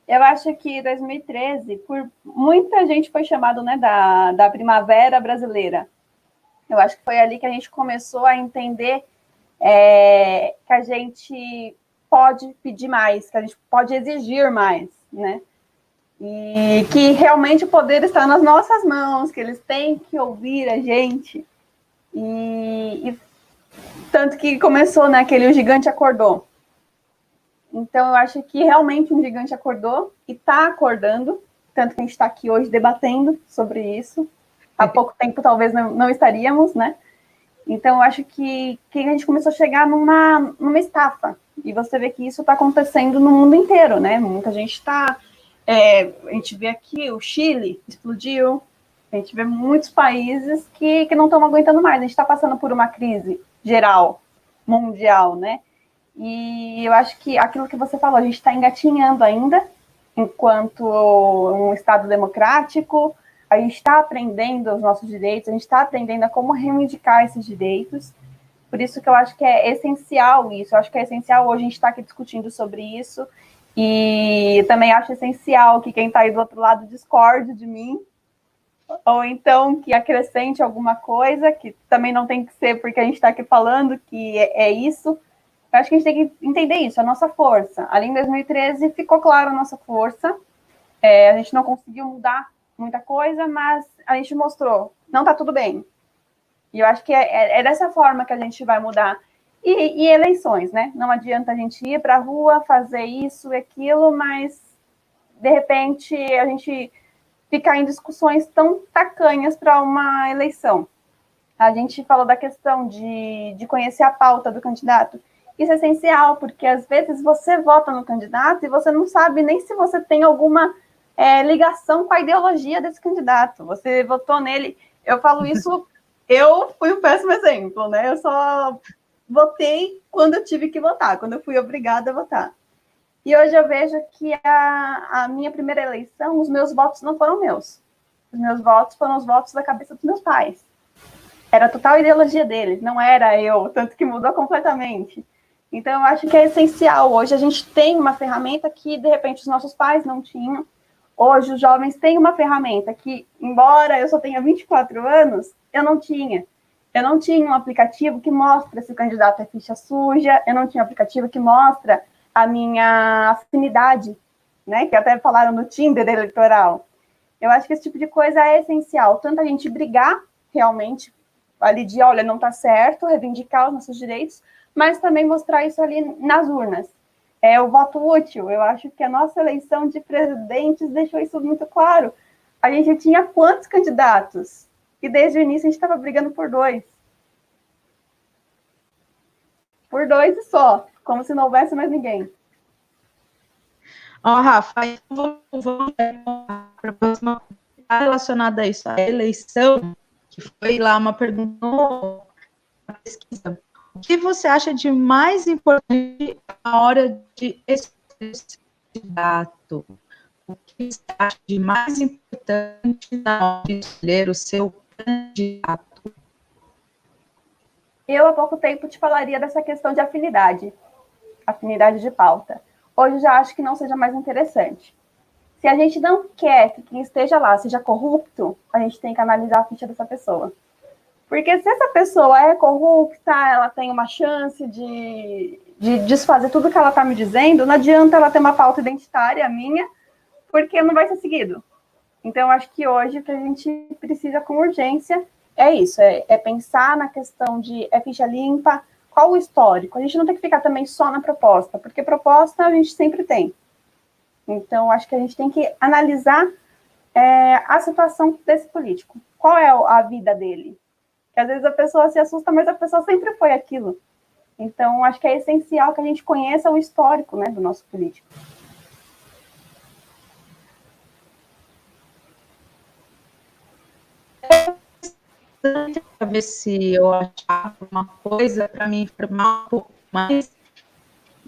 Eu acho que 2013, por muita gente foi chamado, né, da primavera brasileira. Eu acho que foi ali que a gente começou a entender que a gente pode pedir mais, que a gente pode exigir mais, né? E que realmente o poder está nas nossas mãos, que eles têm que ouvir a gente. E tanto que começou, né, aquele O Gigante Acordou. Então, eu acho que realmente um gigante acordou e está acordando, tanto que a gente está aqui hoje debatendo sobre isso. Há pouco tempo, talvez, não estaríamos, né? Então, eu acho que a gente começou a chegar numa estafa. E você vê que isso está acontecendo no mundo inteiro, né? Muita gente está... a gente vê aqui o Chile explodiu, a gente vê muitos países que não estão aguentando mais. A gente está passando por uma crise geral, mundial, né? E eu acho que aquilo que você falou, a gente está engatinhando ainda, enquanto um Estado democrático, a gente está aprendendo os nossos direitos, a gente está aprendendo a como reivindicar esses direitos. Por isso que eu acho que é essencial isso, eu acho que é essencial hoje a gente estar aqui discutindo sobre isso, e também acho essencial que quem está aí do outro lado discorde de mim, ou então que acrescente alguma coisa, que também não tem que ser porque a gente está aqui falando que é isso. Eu acho que a gente tem que entender isso, a nossa força. Ali em 2013 ficou claro a nossa força, a gente não conseguiu mudar muita coisa, mas a gente mostrou, não está tudo bem. E eu acho que é dessa forma que a gente vai mudar. E eleições, né? Não adianta a gente ir para a rua, fazer isso e aquilo, mas, de repente, a gente ficar em discussões tão tacanhas para uma eleição. A gente falou da questão de conhecer a pauta do candidato. Isso é essencial, porque às vezes você vota no candidato e você não sabe nem se você tem alguma ligação com a ideologia desse candidato. Você votou nele. Eu falo isso, eu fui um péssimo exemplo, né? Eu só votei quando eu tive que votar, quando eu fui obrigada a votar. E hoje eu vejo que a minha primeira eleição, os meus votos não foram meus. Os meus votos foram os votos da cabeça dos meus pais. Era a total ideologia deles, não era eu, tanto que mudou completamente. Então, eu acho que é essencial. Hoje a gente tem uma ferramenta que, de repente, os nossos pais não tinham. Hoje os jovens têm uma ferramenta que, embora eu só tenha 24 anos, eu não tinha. Eu não tinha um aplicativo que mostra se o candidato é ficha suja, eu não tinha um aplicativo que mostra a minha afinidade, né? Que até falaram no Tinder eleitoral. Eu acho que esse tipo de coisa é essencial. Tanto a gente brigar realmente ali de, olha, não está certo, reivindicar os nossos direitos, mas também mostrar isso ali nas urnas. É o voto útil. Eu acho que a nossa eleição de presidentes deixou isso muito claro. A gente tinha quantos candidatos? E desde o início a gente estava brigando por dois. Por dois e só, como se não houvesse mais ninguém. Ó, Rafa, vamos para a próxima relacionada a isso, a eleição, que foi lá uma pergunta na pesquisa. O que você acha de mais importante na hora de escolher o candidato? O que você acha de mais importante na hora de escolher o seu candidato? Eu, há pouco tempo, te falaria dessa questão de afinidade de pauta. Hoje já acho que não seja mais interessante. Se a gente não quer que quem esteja lá seja corrupto, a gente tem que analisar a ficha dessa pessoa. Porque se essa pessoa é corrupta, ela tem uma chance de desfazer tudo que ela está me dizendo, não adianta ela ter uma pauta identitária minha, porque não vai ser seguido. Então, eu acho que hoje o que a gente precisa com urgência é isso, é pensar na questão de ficha limpa, qual o histórico. A gente não tem que ficar também só na proposta, porque proposta a gente sempre tem. Então, acho que a gente tem que analisar a situação desse político. Qual é a vida dele? Que às vezes a pessoa se assusta, mas a pessoa sempre foi aquilo. Então, acho que é essencial que a gente conheça o histórico, né, do nosso político. Para ver se eu achava uma coisa para me informar um pouco mais.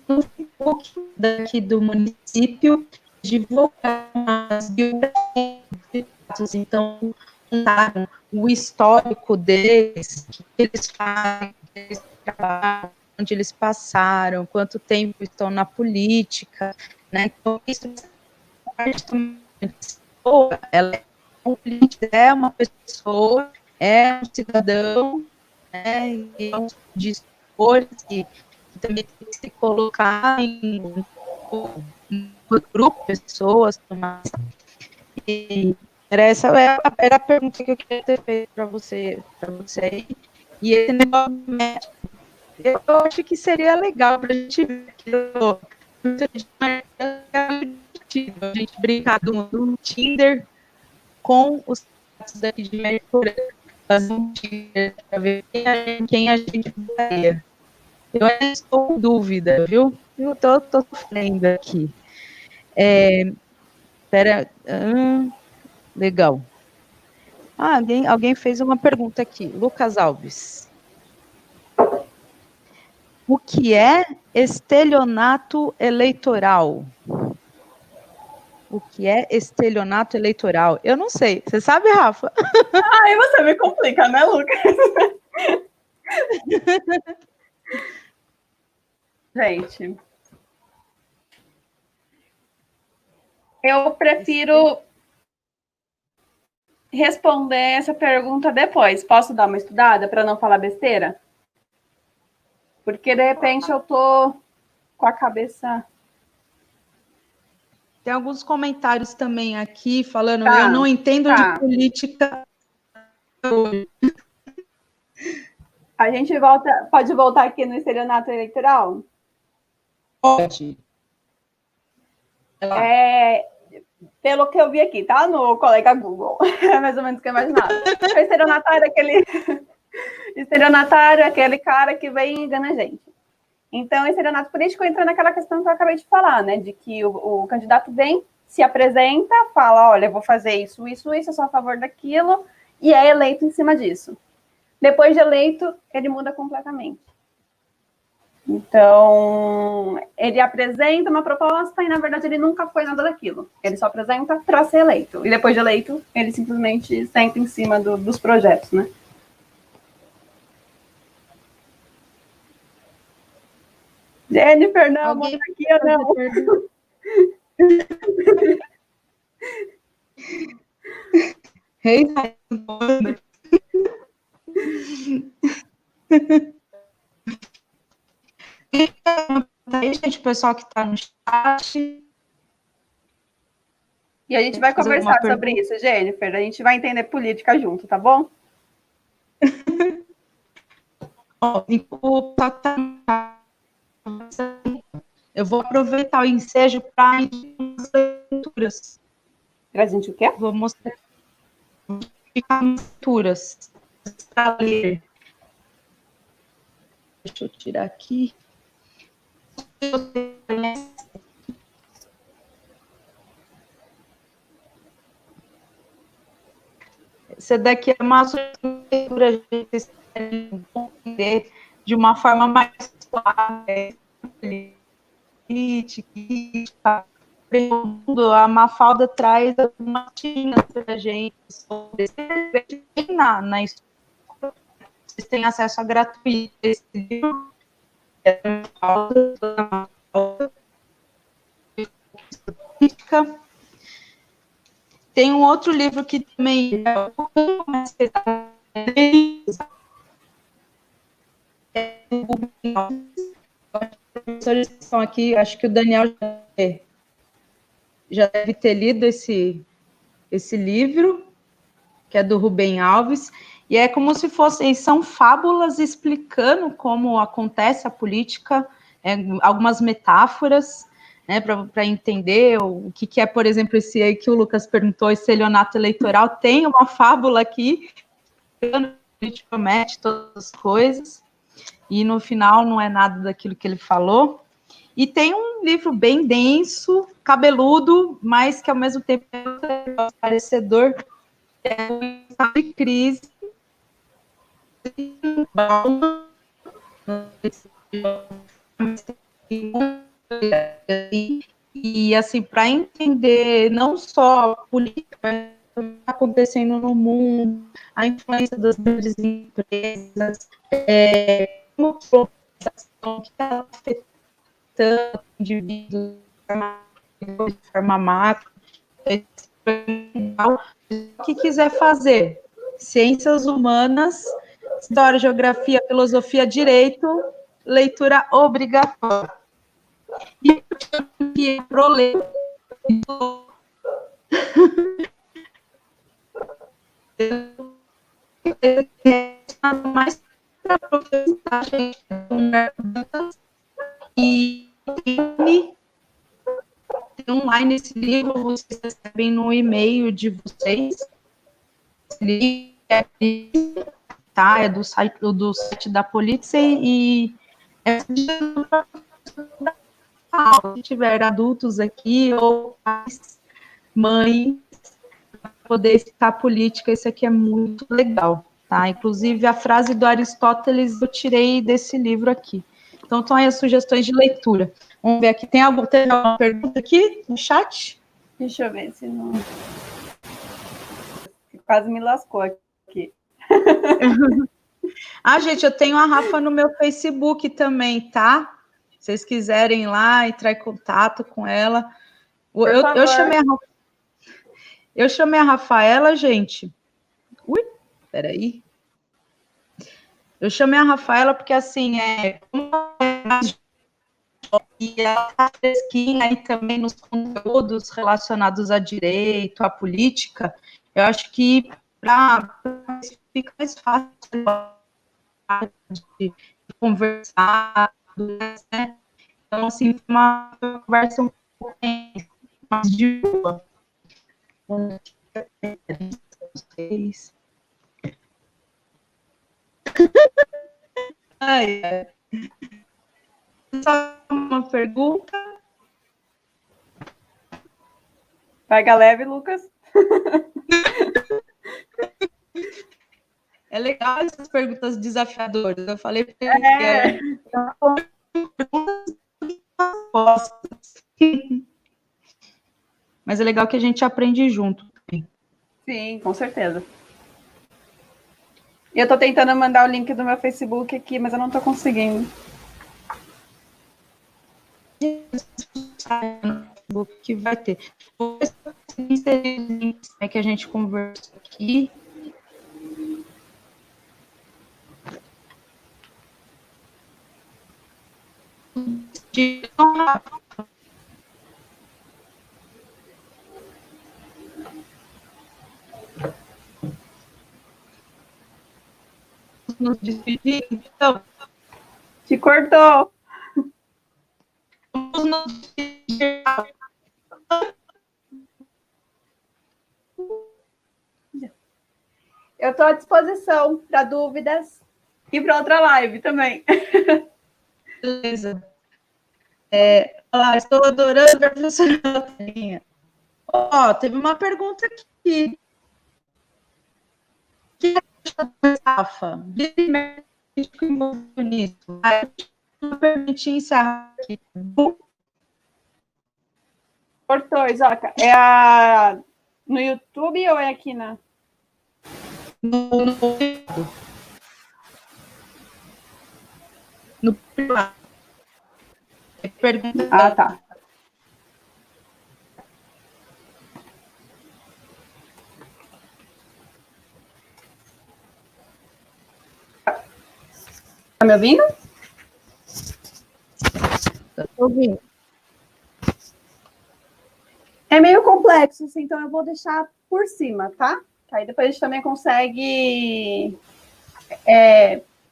No Facebook daqui do município, divulgar as biografias, então, contaram o histórico deles, o que eles fazem, eles trabalham, onde eles passaram, quanto tempo estão na política, né? Então, isso ela é uma pessoa, é um cidadão, né? E é um dispor que também tem que se colocar em um grupo de pessoas. E era a pergunta que eu queria ter feito para você aí. E esse negócio médico, eu acho que seria legal para a gente ver a gente brincar no Tinder com os daqui de Mercúrio, fazer um Tinder para ver quem a gente votaria. Eu ainda estou em dúvida, viu? Eu estou sofrendo aqui. Legal. Alguém fez uma pergunta aqui. Lucas Alves. O que é estelionato eleitoral? O que é estelionato eleitoral? Eu não sei. Você sabe, Rafa? Aí você me complica, né, Lucas? Gente, eu prefiro responder essa pergunta depois. Posso dar uma estudada para não falar besteira? Porque, de repente, eu tô com a cabeça... Tem alguns comentários também aqui falando, eu não entendo de política. A gente pode voltar aqui no estelionato eleitoral? Pode. Pelo que eu vi aqui, tá? No colega Google. É mais ou menos o que eu imaginava. O estelionatário é aquele cara que vem e engana a gente. Então, o estelionato político entra naquela questão que eu acabei de falar, né? De que o candidato vem, se apresenta, fala, olha, eu vou fazer isso, isso, isso, eu sou a favor daquilo, e é eleito em cima disso. Depois de eleito, ele muda completamente. Então, ele apresenta uma proposta e, na verdade, ele nunca foi nada daquilo. Ele só apresenta para ser eleito. E depois de eleito, ele simplesmente senta em cima dos projetos, né? Jennifer, não, monarquia não. Rei aí, gente, o pessoal que está no chat. E a gente vai conversar sobre isso, Jennifer. A gente vai entender política junto, tá bom? Eu vou aproveitar o ensejo para leituras. Para a gente o quê? Vou mostrar leituras para ler. Deixa eu tirar aqui. Essa daqui é uma leitura de uma forma mais suave, política. A Mafalda traz algumas tinhas para a gente sobre na escola. Vocês têm acesso a gratuito a esse livro. Tem um outro livro que também é estão aqui, acho que o Daniel já deve ter lido esse livro, que é do Rubem Alves, e é como se fossem, são fábulas explicando como acontece a política, algumas metáforas, né, para entender o que é, por exemplo, esse aí que o Lucas perguntou, estelionato eleitoral, tem uma fábula aqui, o político promete todas as coisas, e no final não é nada daquilo que ele falou. E tem um livro bem denso, cabeludo, mas que ao mesmo tempo é esclarecedor, que é o Estado de Crise. E assim, para entender não só a política, mas o que está acontecendo no mundo, a influência das grandes empresas, como a globalização que está afetando indivíduos de forma macro. O que quiser fazer, ciências humanas, história, geografia, filosofia, direito, leitura obrigatória. E eu pro ler mais para e online esse livro, vocês recebem no e-mail de vocês. Tá? É do site da Polícia e se tiver adultos aqui ou pais, mães, poder explicar política, isso aqui é muito legal, tá? Inclusive, a frase do Aristóteles eu tirei desse livro aqui. Então, estão aí as sugestões de leitura. Vamos ver aqui, tem alguma pergunta aqui no chat? Deixa eu ver se não... Quase me lascou aqui. Gente, eu tenho a Rafa no meu Facebook também, tá? Se vocês quiserem ir lá, entrar em contato com ela. Eu chamei a Rafaela, gente. Ui, peraí. Eu chamei a Rafaela porque, assim, e ela está fresquinha aí também nos conteúdos relacionados a direito, à política. Eu acho que fica mais fácil de conversar, né? Então, assim, uma conversa um pouco mais de boa. Vocês. Só uma pergunta. Pega leve, Lucas. É legal essas perguntas desafiadoras. Eu falei para ele que era respostas. Mas é legal que a gente aprende junto. Sim, com certeza. E eu estou tentando mandar o link do meu Facebook aqui, mas eu não estou conseguindo. Que vai ter. Vou inserir os links que a gente conversa aqui. Nos despedir, então. Te cortou. Vamos nos despedir. Eu estou à disposição para dúvidas e para outra live também. Beleza. Estou adorando a professora Tarinha. Teve uma pergunta aqui. O que é a Rafa? Nisso. Não permiti encerrar aqui. Cortou, Isoca. No YouTube ou é aqui na... No privado. Pergunta. Tá. Tá me ouvindo? Estou ouvindo. É meio complexo, assim, então eu vou deixar por cima, tá? Aí depois a gente também consegue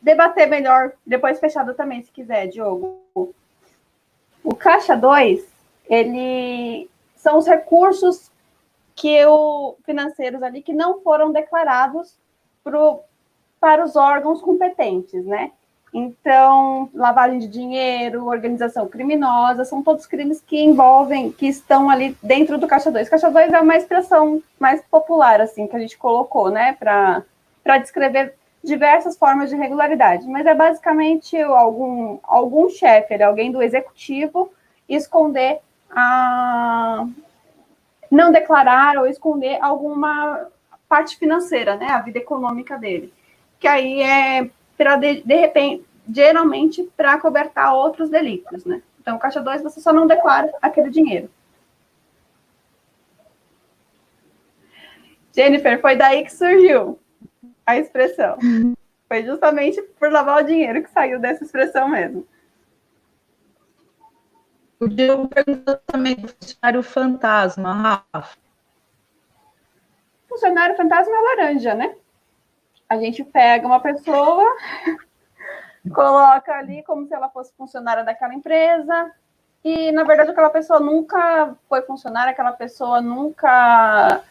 debater melhor, depois fechado também, se quiser, Diogo. O Caixa 2, ele são os recursos financeiros ali que não foram declarados para os órgãos competentes, né? Então, lavagem de dinheiro, organização criminosa, são todos crimes que estão ali dentro do Caixa 2. Caixa 2 é uma expressão mais popular, assim, que a gente colocou, né, para descrever diversas formas de irregularidade, mas é basicamente algum chefe, alguém do executivo, esconder não declarar ou esconder alguma parte financeira, né, a vida econômica dele, que aí é para, de repente, geralmente para cobertar outros delitos, né? Então, Caixa 2, você só não declara aquele dinheiro. Jennifer, foi daí que surgiu a expressão. Foi justamente por lavar o dinheiro que saiu dessa expressão mesmo. O Diogo perguntou também do funcionário fantasma, Rafa. Funcionário fantasma é laranja, né? A gente pega uma pessoa, coloca ali como se ela fosse funcionária daquela empresa, e, na verdade, aquela pessoa nunca foi funcionária, aquela pessoa nunca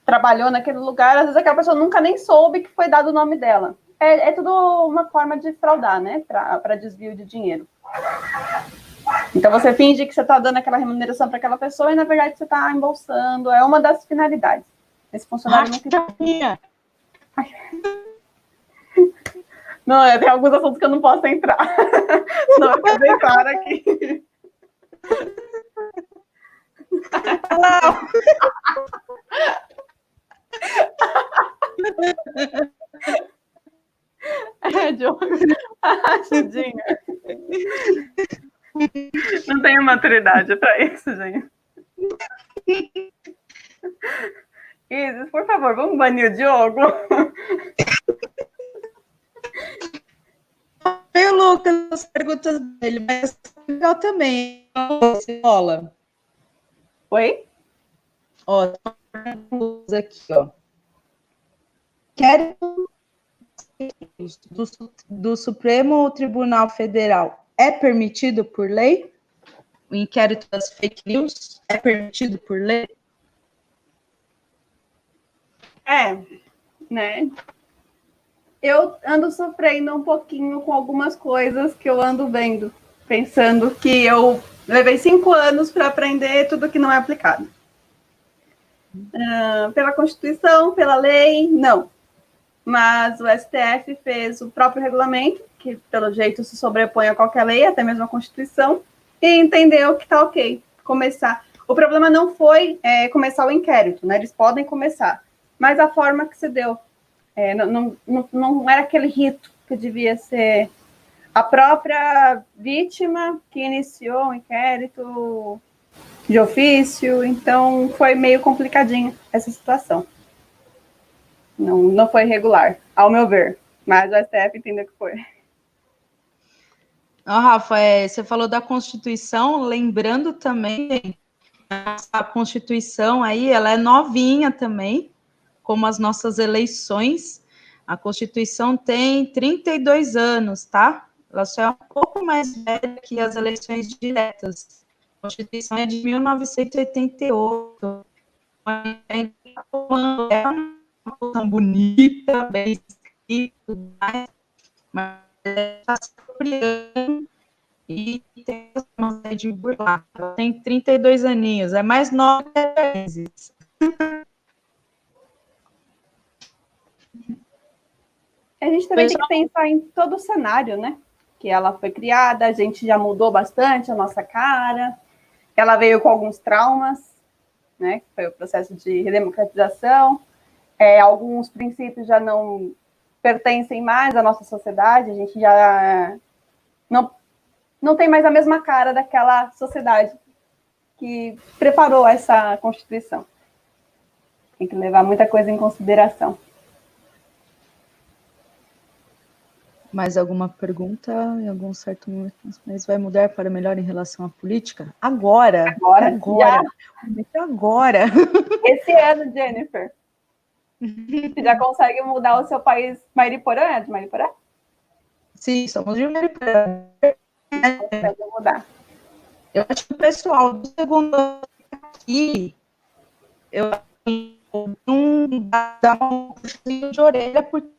trabalhou naquele lugar, às vezes aquela pessoa nunca nem soube que foi dado o nome dela. É tudo uma forma de fraudar, né, para desvio de dinheiro. Então, você finge que você está dando aquela remuneração para aquela pessoa e, na verdade, você está embolsando. É uma das finalidades. Esse funcionário nunca... Não, tem alguns assuntos que eu não posso entrar. Não, fica bem claro aqui. Diogo. Ajudinha. Não tenho maturidade para isso, gente. Isis, por favor, vamos banir o Diogo? Foi o Lucas, as perguntas dele, mas legal também. Olha. Oi? Ó, aqui, ó. Quero do Supremo Tribunal Federal é permitido por lei? O inquérito das fake news é permitido por lei? Né? Eu ando sofrendo um pouquinho com algumas coisas que eu ando vendo, pensando que eu levei 5 anos para aprender tudo que não é aplicado. Pela Constituição, pela lei, não. Mas o STF fez o próprio regulamento, que pelo jeito se sobrepõe a qualquer lei, até mesmo a Constituição, e entendeu que está ok começar. O problema não foi começar o inquérito, né? Eles podem começar, mas a forma que se deu. Não era aquele rito que devia ser a própria vítima que iniciou o inquérito de ofício, então foi meio complicadinho essa situação. Não foi regular, ao meu ver, mas o STF entendeu que foi. Rafa, você falou da Constituição, lembrando também, a Constituição aí, ela é novinha também, como as nossas eleições. A Constituição tem 32 anos, tá? Ela só é um pouco mais velha que as eleições diretas. A Constituição é de 1988. É uma Constituição bonita, bem escrita, mas está se criando e tem uma série de burlar. Ela tem 32 aninhos, é mais nova que a Isis. A gente também tem que pensar em todo o cenário, né? Que ela foi criada, a gente já mudou bastante a nossa cara, ela veio com alguns traumas, né? Que foi o processo de redemocratização, alguns princípios já não pertencem mais à nossa sociedade, a gente já não tem mais a mesma cara daquela sociedade que preparou essa Constituição. Tem que levar muita coisa em consideração. Mais alguma pergunta em algum certo momento? Mas vai mudar para melhor em relação à política? Agora. Esse ano, Jennifer. Você já consegue mudar o seu país? Mariporã? É de Mariporã? Sim, somos de Mariporã. Consegue mudar. Eu acho que o pessoal do segundo aqui, eu não dá um puxinho de orelha, porque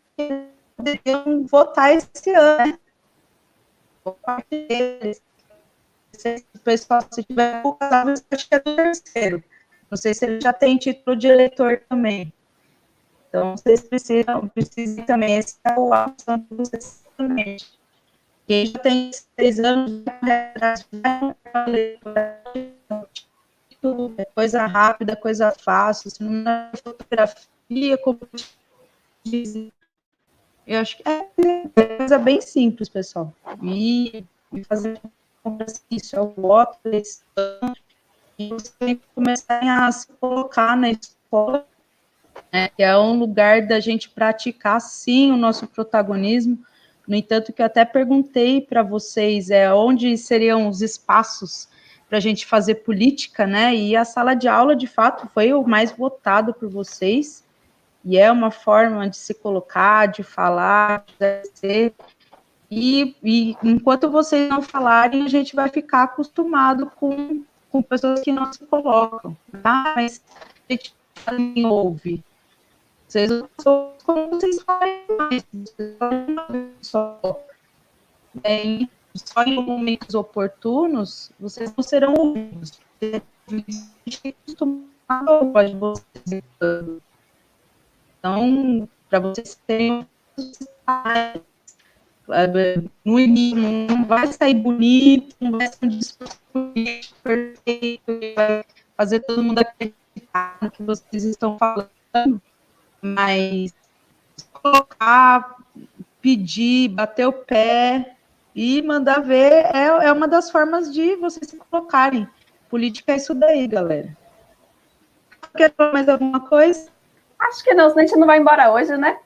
poderiam votar esse ano, né? Se o pessoal, se tiver acho que é do terceiro. Não sei se ele já tem título de eleitor também. Então, vocês precisam também, esse é o ação de vocês também. Quem já tem 6 anos, coisa rápida, coisa fácil, se não é fotografia, como dizem. Eu acho que é coisa bem simples, pessoal. E fazer isso, é o voto, e vocês têm que começar a se colocar na escola, né, que é um lugar da gente praticar, sim, o nosso protagonismo. No entanto, que eu até perguntei para vocês onde seriam os espaços para a gente fazer política, né? E a sala de aula, de fato, foi o mais votado por vocês. E é uma forma de se colocar, de falar, de exercer. E enquanto vocês não falarem, a gente vai ficar acostumado com pessoas que não se colocam, tá? Mas a gente não ouve. Vocês como vocês falam mais, só em momentos oportunos, vocês não serão ouvidos. Então, para vocês terem no início, não vai sair bonito, não vai ser um discurso político perfeito, que vai fazer todo mundo acreditar no que vocês estão falando, mas colocar, pedir, bater o pé e mandar ver é uma das formas de vocês se colocarem. Política é isso daí, galera. Quer falar mais alguma coisa? Acho que não, senão a gente não vai embora hoje, né?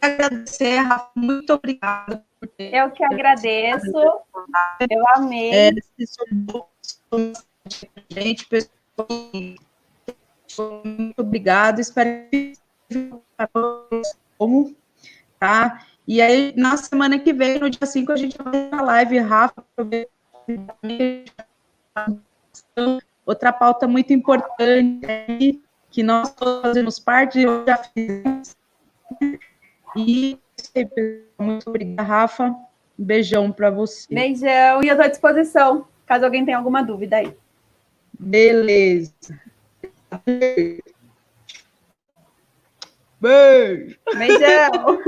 Agradecer, Rafa, muito obrigada por ter. Eu que agradeço, eu amei. Gente, pessoal, muito obrigada, espero que como, tá? E aí, na semana que vem, no dia 5, a gente vai ter uma live, Rafa, outra pauta muito importante que nós todos fazemos parte, eu já fiz. E muito obrigada, Rafa. Um beijão para você. Beijão, e eu estou à disposição, caso alguém tenha alguma dúvida aí. Beleza. Beijo. Beijão.